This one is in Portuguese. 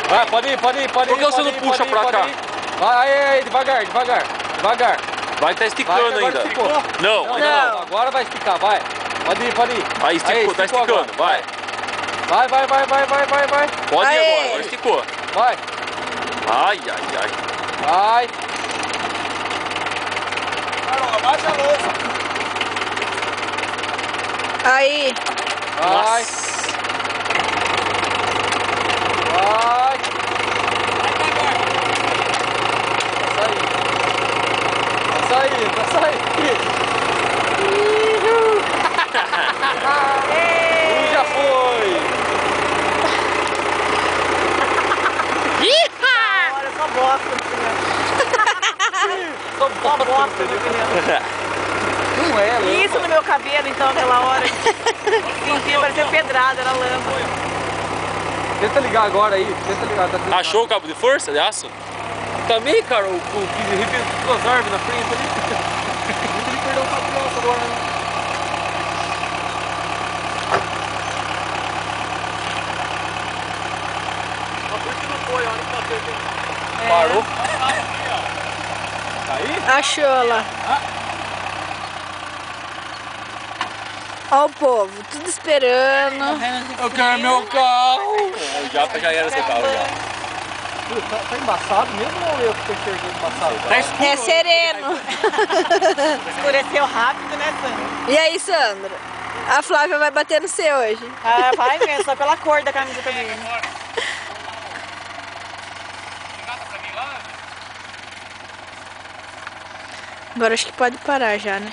Vai, pode ir. Por que você não puxa pra cá? Vai, devagar. Vai tá esticando ainda. Não. Agora vai esticar, vai. Pode ir. Aí esticou, tá esticando, agora. vai. Vai. Pode ir agora esticou. Vai. Ai. Vai. Carol, abaixa a louça. Aí. Vai. Nossa. Vai. Tá saindo. Já foi. Olha, só bosta no Só bosta no criança. Não é, lama. Isso no meu cabelo, então, aquela hora. Senti, parecia pedrada, era lama. Tenta ligar agora aí. Tá Achou o cabo de força de aço? Também, cara, o que arrebentou duas árvores na frente ali. Ele perdeu o cabo de aço agora, né? Por que não foi? A hora que bateu aqui. Parou. Aí? Achou lá. Ó o povo, tudo esperando. Eu quero meu carro. O Japa já era seu carro já. Tá embaçado mesmo ou eu que tô enxergando embaçado? É sereno. Escureceu rápido, né, Sandra? E aí, Sandra? A Flávia vai bater no seu hoje. Ah, vai mesmo, só pela cor da camiseta dele. Agora acho que pode parar já, né?